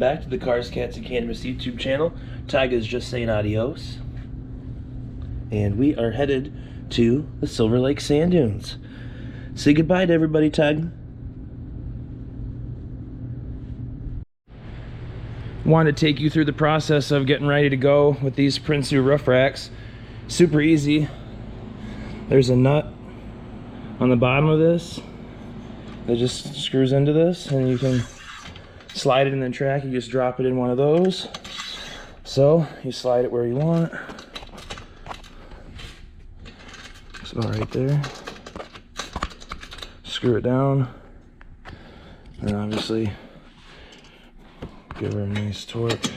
back to the Cars, Cats, and Cannabis YouTube channel. Tyga's just saying adios. And we are headed to the Silver Lake Sand Dunes. Say goodbye to everybody, Tyga. Wanted to take you through the process of getting ready to go with these Prinsu roof racks. Super easy. There's a nut on the bottom of this that just screws into this, and you can slide it in the track. You just drop it in one of those. So you slide it where you want. It's about right there. Screw it down, and obviously give her a nice torque.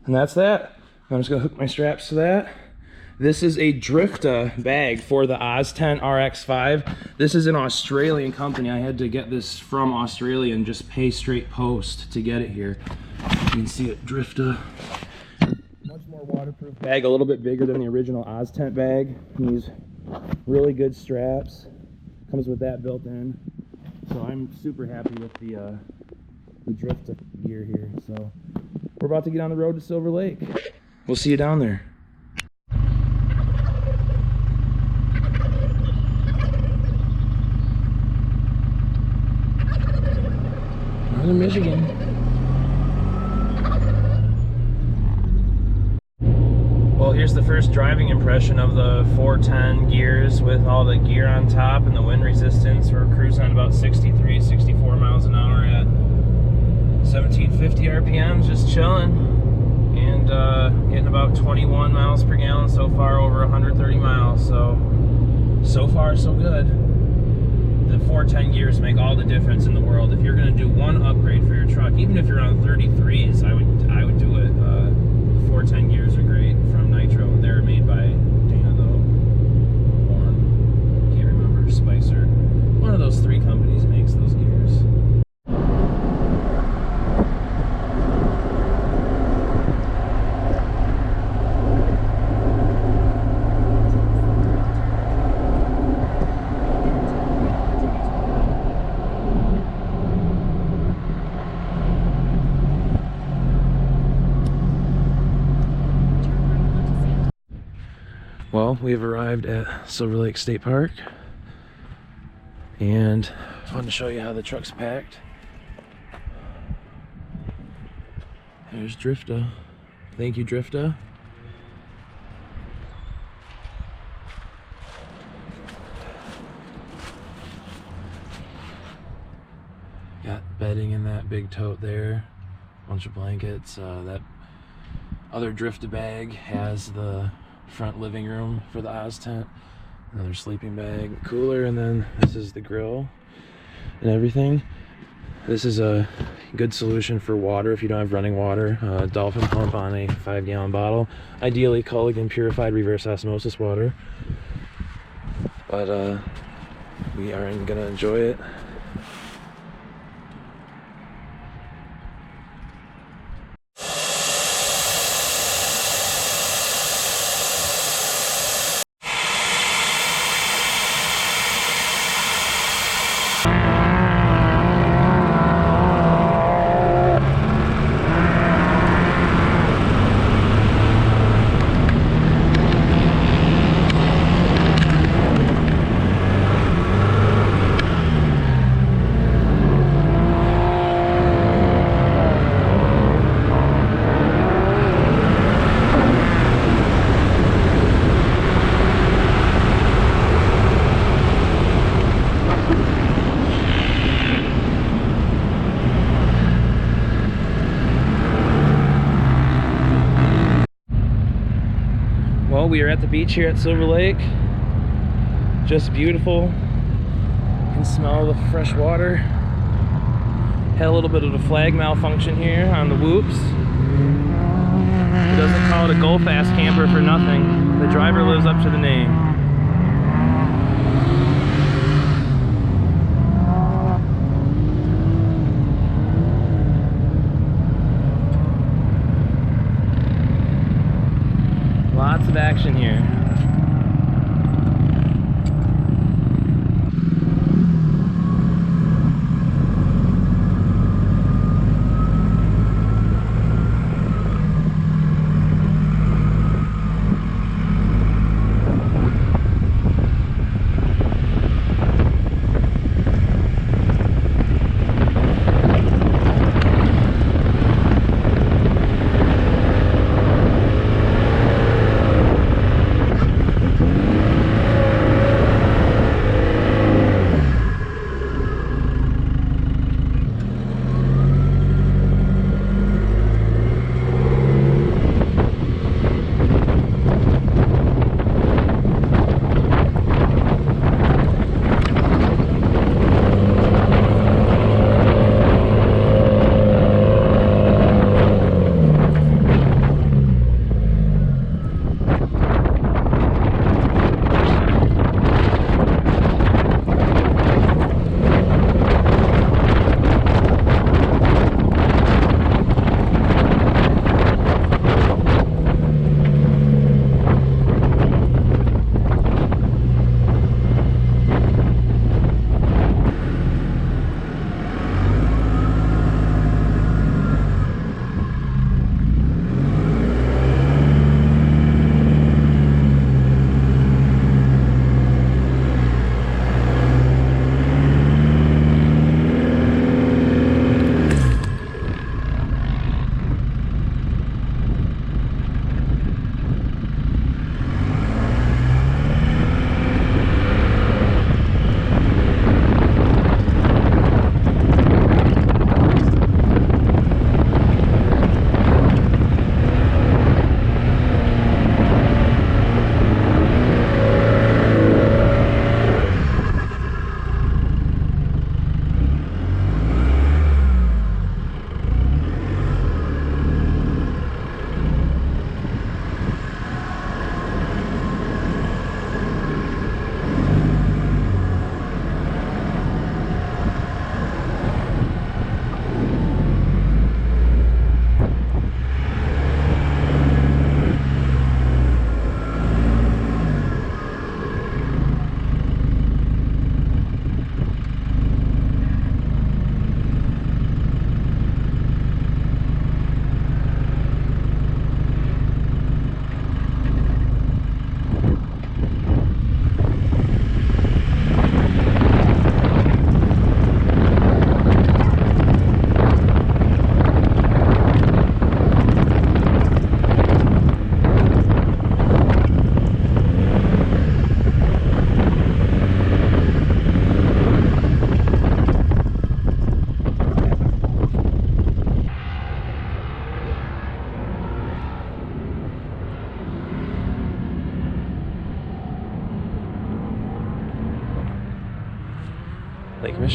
And that's that. I'm just gonna hook my straps to that. This is a Drifta bag for the Oztent RX5. This is an Australian company. I had to get this from Australia and just pay straight post to get it here. You can see it, Drifta. Much more waterproof bag, a little bit bigger than the original Oztent bag. These really good straps. Comes with that built in. So I'm super happy with the Drifta gear here. So we're about to get on the road to Silver Lake. We'll see you down there. Northern Michigan. Well, here's the first driving impression of the 410 gears with all the gear on top and the wind resistance. We're cruising at about 63, 64 miles an hour at 1750 RPMs, just chilling, and getting about 21 miles per gallon so far, over 130 miles. So far so good. The 410 gears make all the difference in the world. If you're going to do one upgrade for your truck, even if you're on 33s, I would do it. 410 gears are great from Nitro. They're made by Dana though, or can't remember, Spicer. One of those three companies makes those gears. Well, we have arrived at Silver Lake State Park, and I wanted to show you how the truck's packed. There's Drifta. Thank you, Drifta. Got bedding in that big tote there, bunch of blankets. That other Drifta bag has the front living room for the Oztent, another sleeping bag, cooler, and then this is the grill and everything. This is a good solution for water if you don't have running water. Dolphin pump on a 5-gallon bottle, ideally Culligan purified reverse osmosis water, but we are gonna enjoy it. Well, we are at the beach here at Silver Lake. Just beautiful. You can smell the fresh water. Had a little bit of a flag malfunction here on the whoops. It doesn't call it a Go Fast camper for nothing. The driver lives up to the name. Lots of action here.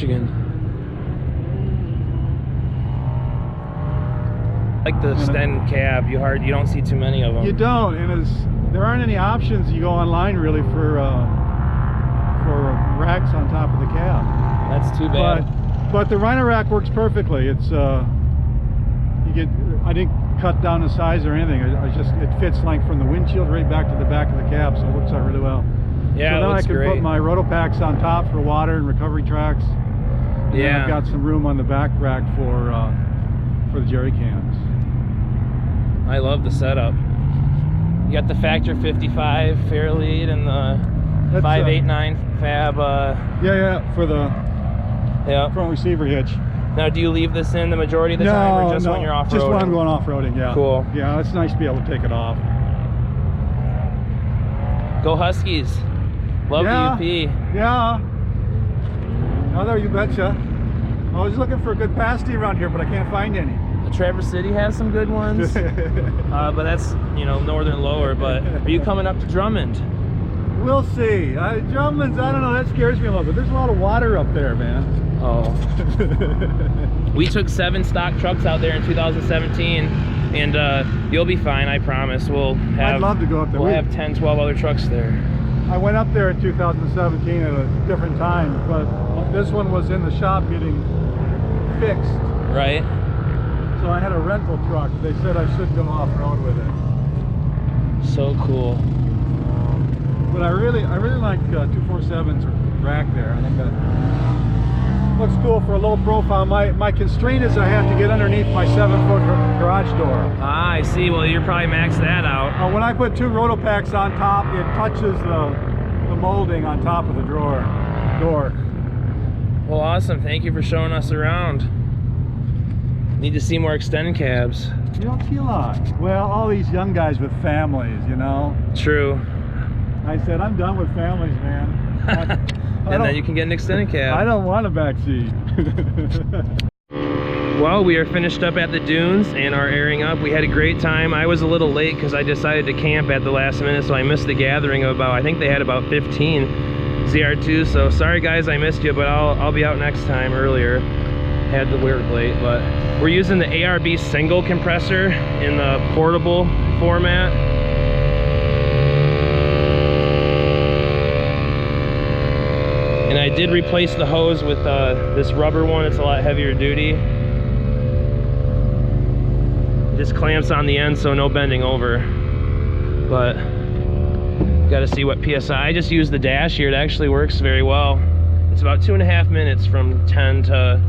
Michigan. Like the extended cab, you don't see too many of them. You don't, and there aren't any options. You go online really for racks on top of the cab. That's too bad. But the Rhino rack works perfectly. It's I didn't cut down the size or anything. It fits like from the windshield right back to the back of the cab, so it works out really well. Yeah, so it looks then I can great. put my Rotopacks on top for water and recovery tracks. And then I've got some room on the back rack for the jerry cans. I love the setup. You got the Factor 55 Fairlead and the 589 Fab. Yeah, for the front receiver hitch. Now, do you leave this in the majority of the time, or just when you're off-roading? Just when I'm going off-roading, yeah. Cool. Yeah, it's nice to be able to take it off. Go Huskies. Love the UP. Yeah. Oh, there, you betcha. I was looking for a good pasty around here, but I can't find any. Traverse City has some good ones, but that's, northern lower. But are you coming up to Drummond? We'll see. Drummond's, I don't know, that scares me a little bit. There's a lot of water up there, man. Oh. We took 7 stock trucks out there in 2017, and you'll be fine, I promise. I'd love to go up there. We'll have 10, 12 other trucks there. I went up there in 2017 at a different time, but this one was in the shop getting fixed. Right. So I had a rental truck. They said I should go off-road with it. So cool. But I really like 247's rack there. I think that looks cool for a low profile. My constraint is I have to get underneath my 7-foot garage door. Ah, I see. Well, you're probably maxed that out. When I put 2 Rotopacks on top, it touches the molding on top of the door. Well, awesome. Thank you for showing us around. Need to see more extended cabs. You don't see a lot. Well, all these young guys with families, True. I said, I'm done with families, man. And then you can get an extended cab. I don't want a back seat. Well, we are finished up at the dunes and are airing up. We had a great time. I was a little late because I decided to camp at the last minute, so I missed the gathering of I think they had about 15 ZR2. So sorry guys, I missed you, but I'll be out next time earlier. Had to work late, but we're using the ARB single compressor in the portable format. And I did replace the hose with this rubber one. It's a lot heavier duty. It just clamps on the end, so no bending over. But got to see what PSI. I just used the dash here. It actually works very well. It's about 2.5 minutes from 10 to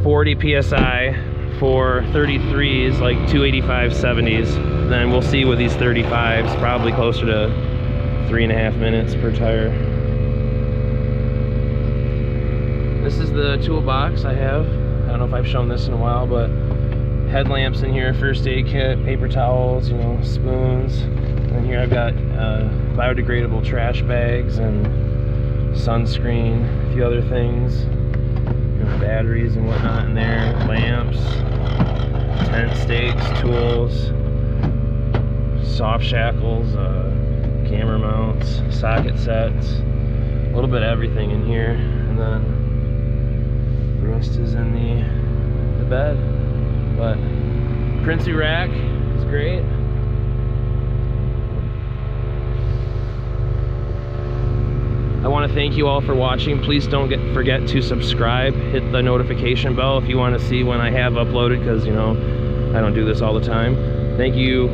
40 PSI for 33s, like 285 70s. Then we'll see with these 35s, probably closer to 3.5 minutes per tire. This is the toolbox I have. I don't know if I've shown this in a while, but headlamps in here, first aid kit, paper towels, spoons. And here I've got biodegradable trash bags and sunscreen, a few other things. Batteries and whatnot in there, lamps, tent stakes, tools, soft shackles, camera mounts, socket sets, a little bit of everything in here. And then the rest is in the bed. But Princey rack is great. I want to thank you all for watching. Please don't forget to subscribe. Hit the notification bell if you want to see when I have uploaded, because I don't do this all the time. Thank you